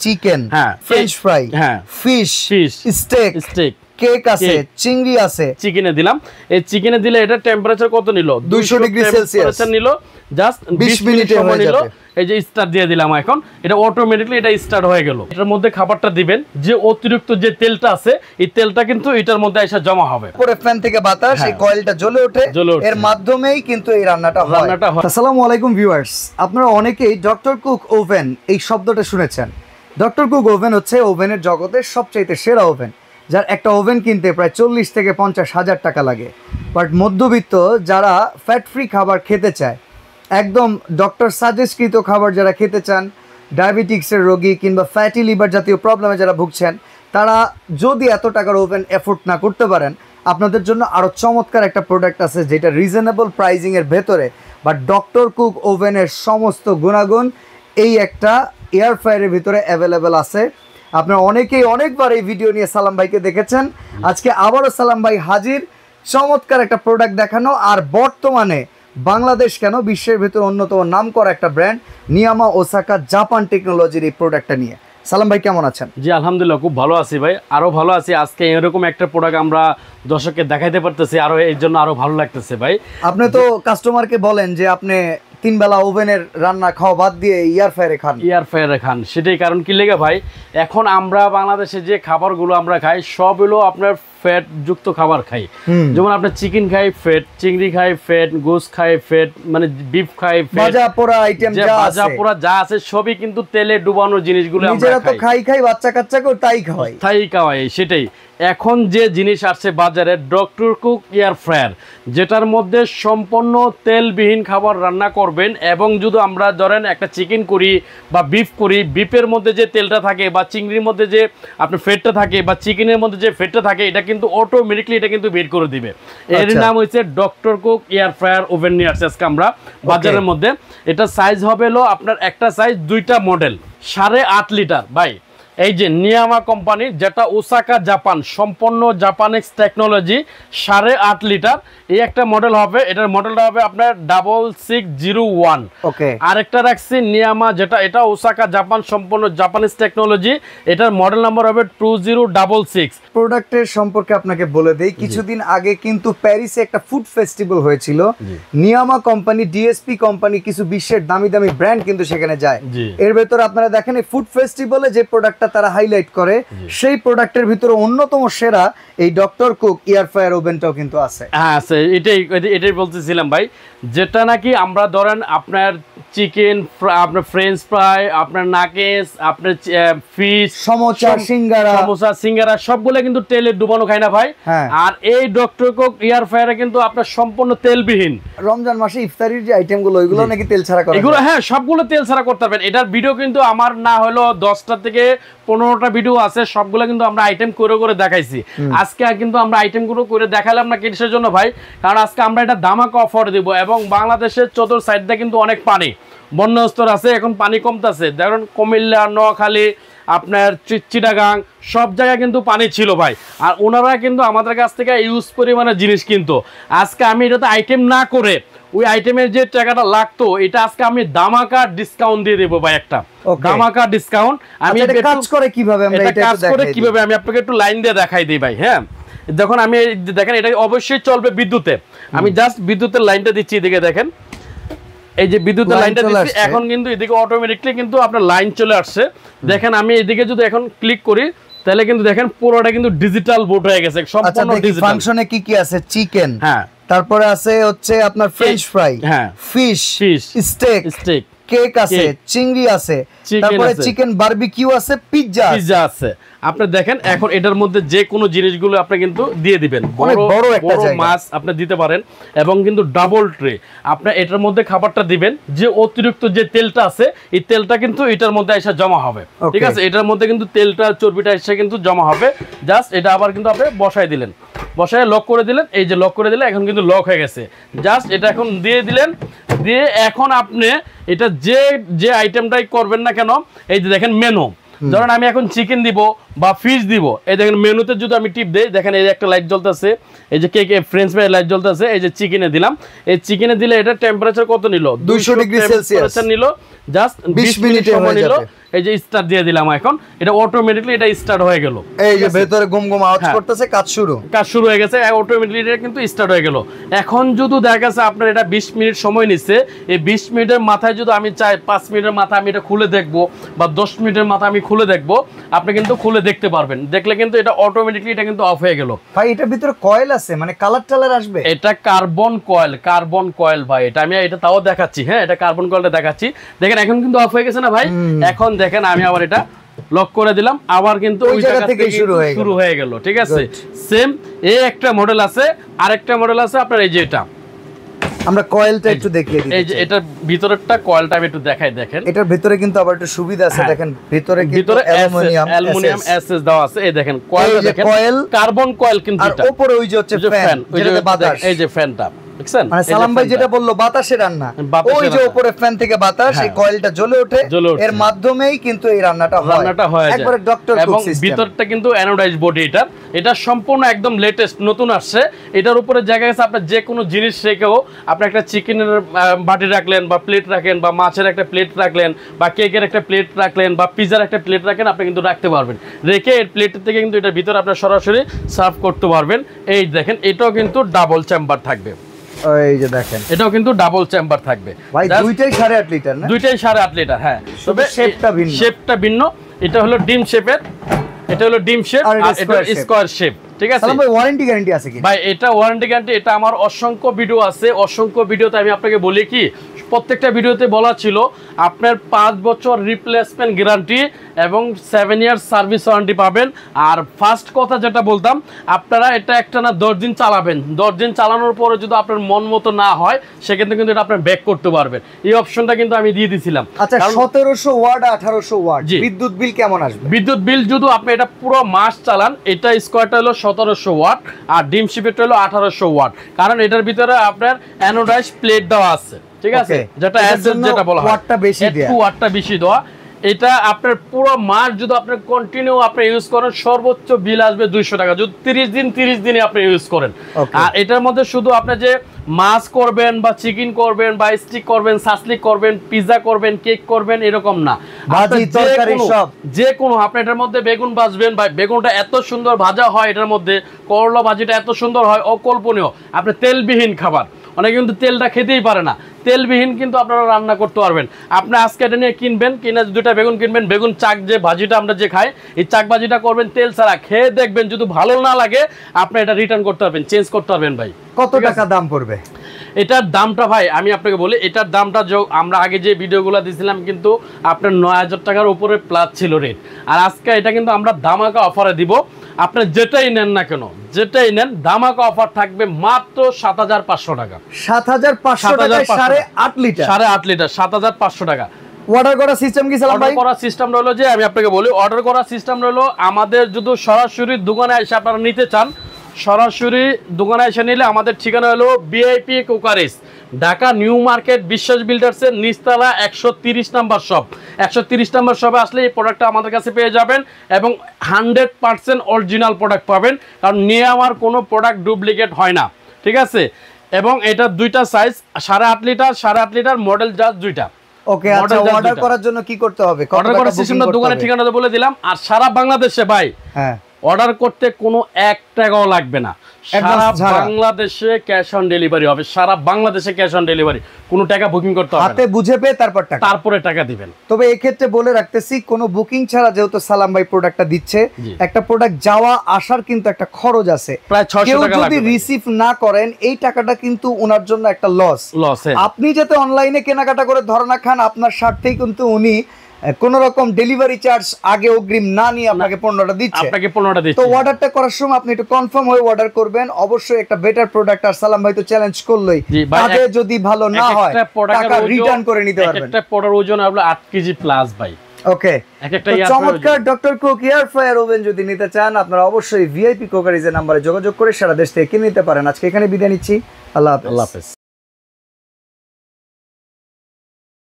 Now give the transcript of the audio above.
Chicken, French fry, fish, steak, cake আছে, চিংড়ি আছে। চিকেনে দিলাম, এই চিকেনে দিলে এটা টেম্পারেচার কত নিল? 200 ডিগ্রি সেলসিয়াস নিল, জাস্ট 20 মিনিট সময় নিল। এই যে স্টার্ট দিয়ে দিলাম, এখন এটা অটোমেটিক্যালি এটা স্টার্ট হয়ে গেল। এটার মধ্যে খাবারটা দিবেন, যে অতিরিক্ত যে তেলটা আছে এই তেলটা কিন্তু এটার মধ্যে এসে জমা হবে। পরে ফ্যান থেকে বাতাস, এই কয়েলটা জ্বলে ওঠে, এর মাধ্যমেই কিন্তু এই রান্নাটা হয়। আসসালামু আলাইকুম ভিউয়ার্স, আপনারা অনেকেই ডক্টর কুক ওভেন এই শব্দটা শুনেছেন। ডক্টর কুক ওভেন হচ্ছে ওভেনের জগতের সবচাইতে সেরা ওভেন, যার একটা ওভেন কিনতে প্রায় 40 থেকে 50 হাজার টাকা লাগে। বাট মধ্যবিত্ত যারা ফ্যাট ফ্রি খাবার খেতে চায়, একদম ডক্টর সাজেস্টকৃত খাবার যারা খেতে চান, ডায়াবেটিক্সের রোগী কিংবা ফ্যাটি লিভার জাতীয় প্রবলেমে যারা ভুগছেন, তারা যদি এত টাকার ওভেন এফোর্ড না করতে পারেন, আপনাদের জন্য আরও চমৎকার একটা প্রোডাক্ট আছে যেটা রিজনেবল প্রাইজিংয়ের ভেতরে, বাট ডক্টর কুক ওভেনের সমস্ত গুণাগুণ এই একটা এয়ার ফ্রায়ারের ভিতরে অ্যাভেলেবেল আছে। আপনারা অনেকেই অনেকবার এই ভিডিও নিয়ে সালাম ভাইকে দেখেছেন, আজকে আবারও সালাম ভাই হাজির চমৎকার একটা প্রোডাক্ট দেখানো। আর বর্তমানে বাংলাদেশ কেন, বিশ্বের ভিতরে অন্যতম নামকরা একটা ব্র্যান্ড নিয়ামা ওসাকা জাপান টেকনোলজির এই প্রোডাক্টটা নিয়ে। সালাম ভাই কেমন আছেন? জি আলহামদুলিল্লাহ, খুব ভালো আছি ভাই, আরো ভালো আছি। আজকে এরকম একটা প্রোডাক্ট আমরা দর্শককে দেখাইতে পারতেছি, আরো এর জন্য আরো ভালো লাগতেছে ভাই। আপনি তো কাস্টমারকে বলেন যে আপনি 3 বেলা ওভেনের রান্না খাওয়া বাদ দিয়ে এয়ার ফ্রায়ারে খান। সেটাই কারণ কি লেগে ভাই, এখন আমরা বাংলাদেশে যে খাবারগুলো আমরা খাই সব হলো আপনার ফ্যাট যুক্ত খাবার খাই। যেমন আপনার চিকেন খাই ফ্যাট, চিংড়ি খাই ফ্যাট, গোস খাই ফ্যাট, মানে বিফ খাই ফ্যাট, ভাজা পোড়া আইটেম যা আছে সবই কিন্তু তেলে ডুবানো জিনিসগুলো আমরা খাই, বাচ্চা কাচ্চাকেও তাই খাওয়াই। সেটাই এখন যে জিনিস আসছে বাজারে ডক্টর কুক এয়ার ফ্রায়ার, যেটার মধ্যে সম্পূর্ণ তেলবিহীন খাবার রান্না করবেন। এবং যদি আমরা ধরেন একটা চিকেন করি বা বিফ করি, বিফের মধ্যে যে তেলটা থাকে বা চিংড়ির মধ্যে যে আপনার ফ্যাটটা থাকে বা চিকেনের মধ্যে যে ফ্যাটটা থাকে, এটা কিন্তু অটোমেটিকলি এটা কিন্তু বের করে দিবে। এর নাম হচ্ছে doctor cook air fryer oven নিয়ে আসছে আজকে আমরা বাজারের মধ্যে। এটা সাইজ হবে হলো আপনার একটা সাইজ 2টা মডেল 8.5 লিটার ভাই। এই যে নিয়ামা কোম্পানি, যেটা ওসাকা জাপান, সম্পূর্ণ জাপানিজ টেকনোলজি, 8.5 লিটার এই একটা মডেল হবে। এটার মডেলটা হবে আপনার 6601। ওকে, আরেকটা রাখছি নিয়ামা, যেটা এটা ওসাকা জাপান, সম্পূর্ণ জাপানিজ টেকনোলজি, এটার মডেল নাম্বার হবে 2066। প্রোডাক্টের সম্পর্কে আপনাকে বলে দেই, কিছুদিন আগে কিন্তু প্যারিসে একটা ফুড ফেস্টিভ্যাল হয়েছিল। নিয়ামা কোম্পানি, ডিএসপি কোম্পানি, কিছু বিশ্বের দামি দামি ব্র্যান্ড কিন্তু সেখানে যায়। এর ভেতরে আপনারা দেখেন এই ফুড ফেস্টিভ্যালে যে প্রোডাক্ট তারা হাইলাইট করে, সেই প্রোডাক্টের ভিতরে অন্যতম সেরা এই ডক্টর কুক এয়ার ফ্রায়ার ওভেনটাও কিন্তু আছে। হ্যাঁ আছে, এটাই বলতেছিলাম ভাই, যেটা নাকি আমরা ধরেন আপনার চিকেন, আপনার ফ্রেঞ্চ ফ্রাই, আপনার নাগেটস, আপনার ফিশ, সমোসা, সিঙ্গারা সবগুলো কিন্তু তেলে ডুবানো খাই না ভাই। আর এই ডক্টর কুক এয়ার ফ্রায়ারে কিন্তু আপনার সম্পূর্ণ তেলবিহীন। রমজান মাসে ইফতারির যে আইটেমগুলো ওইগুলো নাকি তেল ছাড়া করে, এগুলো হ্যাঁ সবগুলো তেল ছাড়া করতে পারবেন। এটার ভিডিও কিন্তু আমার না হলো 10টা থেকে 15টা ভিডিও আছে, সবগুলো কিন্তু আমরা আইটেম করে দেখাইছি। আজকে কিন্তু আমরা আইটেম করে দেখালাম না কিসের জন্য ভাই, কারণ আজকে আমরা এটা ধামাকা অফার দিব। এবং বাংলাদেশের চতুর সাইডটা কিন্তু অনেক পানি, বন্যা স্তর আছে, এখন পানি কমতেছে। দেখুন কুমিল্লা, নোয়াখালী, আপনার চিটাগাং সব জায়গায় কিন্তু পানি ছিল ভাই। আর ওনারা কিন্তু আমাদের কাছ থেকে ইউজ পরিমাণের জিনিস কিন্তু আজকে আমি এটাতে আইটেম না করে ওই আইটেমের যে টাকাটা লাগতো, এটা আজকে আমি ধামাকা ডিসকাউন্ট দিয়ে দেবো ভাই, একটা ধামাকা ডিসকাউন্ট। আমি কাজ করে কিভাবে আমি আপনাকে একটু লাইন দিয়ে দেখাই দিই ভাই। হ্যাঁ যখন আমি দেখেন এটা অবশ্যই চলবে বিদ্যুতে, আমি জাস্ট বিদ্যুতের লাইনটা দিচ্ছি, এদিকে দেখেন এই যে বিদ্যুতের লাইনটা দিচ্ছি, এখন কিন্তু এদিকে অটোমেটিকলি কিন্তু আপনার লাইন চলে আসছে। দেখেন আমি এদিকে যদি এখন ক্লিক করি, তাহলে কিন্তু দেখেন পুরোটা কিন্তু ডিজিটাল বোর্ড হয়ে গেছে, সম্পূর্ণ ডিজিটাল। ফাংশনে কি আছে? চিকেন, হ্যাঁ, তারপরে আছে হচ্ছে আপনার ফ্রেঞ্চ ফ্রাই, হ্যাঁ, ফিশ, স্টেক, কেক আছে, চিংড়ি আছে, তারপরে চিকেন বারবিকিউ আছে, পিৎজা আছে। আপনি দেখেন এখন এটার মধ্যে যে কোনো জিনিসগুলো আপনি কিন্তু দিয়ে দিবেন, বড় মাছ আপনি দিতে পারেন। এবং কিন্তু ডাবল ট্রে আপনি এটার মধ্যে খাবারটা দিবেন, যে অতিরিক্ত যে তেলটা আছে এই তেলটা কিন্তু এটার মধ্যে এসে জমা হবে। ঠিক আছে, এটার মধ্যে কিন্তু তেলটা চর্বিটা এসে কিন্তু জমা হবে। জাস্ট এটা আবার কিন্তু আপনি বসাই দিলেন, বসায় লক করে দিলেন। এই যে লক করে দিলে এখন কিন্তু লক হয়ে গেছে। জাস্ট এটা এখন দিয়ে দিলেন, দিয়ে এখন আপনি এটা যে আইটেমটাই করবেন না কেন, এই যে দেখেন মেনু, ধরেন আমি এখন চিকেন দিব বা ফিশ দিব, এই দেখেন মেনুতে যদি আমি টিপ দেই, দেখেন এই যে একটা লাইট জ্বলতেছে, এই যে কেক ফ্রেঞ্চ ফ্রাই লাইট জ্বলতেছে, এই যে চিকেনে দিলাম, এই চিকেনে দিলে এটা টেম্পারেচার কত নিল 200 ডিগ্রি সেলসিয়াস নিল, জাস্ট 20 মিনিট সময় নিল। এই যে স্টার্ট দিয়ে দিলাম, এখন এটা অটোমেটিক্যালি এটা স্টার্ট হয়ে গেল। এই যে ভেতরে গুমগুম আওয়াজ করতেছে, কাজ শুরু হয়ে গেছে, অটোমেটিক্যালি এটা কিন্তু স্টার্ট হয়ে গেল। এখন যদি দেখা গেছে আপনার এটা 20 মিনিট সময় নিচ্ছে, এই 20 মিনিটের মাথায় যদি আমি চাই 5 মিনিটের মাথায় আমি এটা খুলে দেখব বা 10 মিনিটের মাথায় আমি খুলে দেখব, আপনি কিন্তু খুলে দেখতে পারবেন। দেখলে কিন্তু এটা অটোমেটিক্যালি এটা কিন্তু অফ হয়ে গেল। ভাই এটার ভিতরে কয়েল আছে, মানে কালার টালার আসবে? এটা কার্বন কয়েল ভাই, এটা আমি এটা তাও দেখাচ্ছি। হ্যাঁ, এটা কার্বন কয়েলটা দেখাচ্ছি। দেখেন এখন কিন্তু অফ হয়ে গেছে না ভাই? এখন দেখেন আমি আবার এটা লক করে দিলাম, আবার কিন্তু ওই জায়গা থেকে শুরু হয়ে গেল। ঠিক আছে, সেম এই একটা মডেল আছে, আরেকটা মডেল আছে আপনার এই যে এটা। আমরা কয়েলটা একটু দেখিয়ে দিই। এই যে এটার ভিতরেরটা কয়েলটা আমি একটু দেখাই। দেখেন এটার ভিতরে কিন্তু আবার একটু সুবিধা আছে, দেখেন ভিতরে কিন্তু অ্যালুমিনিয়াম এসএস দেওয়া আছে। এই দেখেন কয়েলটা, দেখেন কার্বন কয়েল কিন্তু এটা। আর উপরে ওই যে হচ্ছে ফ্যান, যেটাতে বাতাস, এই যে ফ্যানটা দেখছেন, মানে সালাম ভাই যেটা বললো বাতাসে রান্না, ওই যে উপরে ফ্যান থেকে বাতাস, এই কয়েলটা জ্বলে ওঠে, এর মাধ্যমেই কিন্তু এই রান্নাটা হয় একবারে ডক্টর কুক সিস্টেম। এবং ভিতরটা কিন্তু অ্যানোডাইজ বডি, এটা সম্পূর্ণ একদম লেটেস্ট নতুন আসছে। এটার উপরে জায়গা আছে আপনার যে কোনো জিনিস রেখেও, আপনি একটা চিকেনের বাটি রাখলেন বা প্লেট রাখেন, বা মাছের একটা প্লেট রাখলেন, বা কেকের একটা প্লেট রাখলেন, বা পিজার একটা প্লেট রাখেন, আপনি কিন্তু রাখতে পারবেন। রেখে এর প্লেট থেকে কিন্তু এটার ভিতরে আপনার সরাসরি সার্ভ করতে পারবেন। এই দেখেন এটাও কিন্তু ডাবল চেম্বার থাকবে। এই যে দেখেন এটাও কিন্তু ডাবল চেম্বার থাকবে ভাই, দুইটাই 8.5 লিটার না? দুইটাই 8.5 লিটার। হ্যাঁ, তবে শেপটা ভিন্ন। এটা হলো ডিম শেপের, এটা হলো ডিম শেপ, আর এটা স্কয়ার শেপ। ঠিক আছে ভাই, ওয়ারেন্টি গ্যারান্টি আছে কি ভাই? এটা ওয়ারেন্টি গ্যারান্টি, এটা আমার অসংখ্য ভিডিও আছে, অসংখ্য ভিডিওতে আমি আপনাকে বলি কি, প্রত্যেকটা ভিডিওতে বলা ছিল আপনার 5 বছর রিপ্লেসমেন্ট গ্যারান্টি এবং 7 ইয়ার্স সার্ভিস ওয়ারেন্টি পাবেন। আর ফার্স্ট কথা যেটা বলতাম, আপনারা এটা একটা না 10 দিন চালাবেন, 10 দিন চালানোর পরে যদি আপনার মন মতো না হয়, সেক্ষেত্রে কিন্তু এটা আপনার ব্যাক করতে পারবেন। এই অপশনটা কিন্তু আমি দিয়ে দিয়েছিলাম। আচ্ছা, 1700 ওয়াট 1800 ওয়াট বিদ্যুৎ বিল কেমন আসবে? বিদ্যুৎ বিল যদি আপনি এটা পুরো মাস চালান, এটা স্কয়ারটা হলো 1700 ওয়াট, আর ডিম শিপেরটা হলো 1800 ওয়াট, কারণ এটার ভিতরে আপনার অ্যানোডাইজ প্লেট দেওয়া আছে। ঠিক আছে, যেটা যেটা বলা হয় ওয়াটটা বেশি দেওয়া। এটা আপনার পুরো মাস যদি আপনি কন্টিনিউ আপনি ইউজ করেন, সর্বোচ্চ বিল আসবে 200 টাকা, যদি 30 দিনে আপনি ইউজ করেন। আর এটার মধ্যে শুধু আপনি যে মাছ করবেন বা চিকেন করবেন বা স্টিক করবেন, সাসলিক করবেন, পিৎজা করবেন, কেক করবেন, এরকম না, যে কোনো আপনি এটার মধ্যে বেগুন ভাজবেন, বা বেগুনটা এত সুন্দর ভাজা হয়, এটার মধ্যে করলা ভাজিটা এত সুন্দর হয়, অকল্পনীয়। আপনি তেলবিহীন খাবার, অনেকে কিন্তু তেলটা খেতেই পারে না, তেলবিহীন কিন্তু আপনারা রান্না করতে পারবেন। আপনি আজকে এটা নিয়ে কিনবেন, কিনে 2টা বেগুন কিনবেন, বেগুন চাক যে ভাজিটা আমরা যে খাই, এই চাক ভাজিটা করবেন তেল ছাড়া, খেয়ে দেখবেন যদি ভালো না লাগে আপনি এটা রিটার্ন করতে পারবেন, চেঞ্জ করতে পারবেন। ভাই কত টাকা দাম পড়বে এটার দামটা? ভাই আমি আপনাকে বলি, এটার দামটা আমরা আগে যে ভিডিওগুলো দিয়েছিলাম কিন্তু আপনার 9000 টাকার উপরে প্লাস ছিল রেট, আর আজকে এটা কিন্তু আমরা ধামাকা অফারে দিব। আপনি যেটাই নেন না কেন, যেটাই নেন, ধামাকা অফার থাকবে মাত্র 7500 টাকা। 7500 টাকায় 8.5 লিটার 7500 টাকা। অর্ডার করার সিস্টেম কি সালাম ভাই? অর্ডার করার সিস্টেম রইলো যে আমি আপনাকে বলি, অর্ডার করার সিস্টেম রইলো আমাদের যদি সরাসরি দোকানে এসে আপনারা নিতে চান, সরাসরি দোকানে এসে নিলে আমাদের ঠিকানা হলো VIP cookeries, Dhaka new market বিশ্বাস বিল্ডার্সের নিচতলা 130 নাম্বার শপ। 130 নাম্বার শপে আসলে এই প্রোডাক্টটা আমাদের কাছে পেয়ে যাবেন এবং 100% অরিজিনাল প্রোডাক্ট পাবেন, কারণ নিয়ে আমার কোনো প্রোডাক্ট ডুপ্লিকেট হয় না। ঠিক আছে, এবং এটা 2টা size, 8.5 litre 8.5 litre model just 2টা। ওকে, আচ্ছা অর্ডার করার জন্য কি করতে হবে? অর্ডার করার সিস্টেমটা দোকানের ঠিকানাটা বলে দিলাম। আর সারা বাংলাদেশে ভাই, হ্যাঁ, অর্ডার করতে কোনো 1 টাকাও লাগবে না, সারা বাংলাদেশে ক্যাশ অন ডেলিভারি হবে, সারা বাংলাদেশে ক্যাশ অন ডেলিভারি, কোনো টাকা বুকিং করতে হবে না, হাতে বুঝে পেয়ে তারপরে টাকা দিবেন। তবে এই ক্ষেত্রে বলে রাখতেছি, কোনো বুকিং ছাড়া যেহেতু সালাম ভাই প্রোডাক্টটা দিচ্ছে, একটা প্রোডাক্ট যাওয়া আসার কিন্তু একটা খরচ আছে, প্রায় 600 টাকা লাগবে। যদি রিসিভ না করেন এই টাকাটা কিন্তু ওনার জন্য একটা লস। আপনি যাতে অনলাইনে কেনাকাটা করে ধরনা খান, আপনার স্বার্থেই কিন্তু উনি কোন রকম ডেলিভারি চার্জ আগে অগ্রিম না নিয়ে আপনাকে 15টা দিচ্ছে। তো অর্ডারটা করার সময় আপনি একটু কনফার্ম হয়ে অর্ডার করবেন, অবশ্যই একটা বেটার প্রোডাক্ট। আর সালাম ভাই তো চ্যালেঞ্জ করলই, তাতে যদি ভালো না হয় টাকা রিটার্ন করে নিতে পারবেন। একটা প্রোডাক্ট ওজন হলো 8 কেজি প্লাস ভাই। ওকে, চমৎকার doctor cook air fryer oven যদি নিতে চান, আপনারা অবশ্যই ভিআইপি কুকারিজের নম্বরে যোগাযোগ করে সারা দেশ থেকে কিনে নিতে পারেন। আজকে এখানে বিদায় নিচ্ছি, আল্লাহ হাফেজ।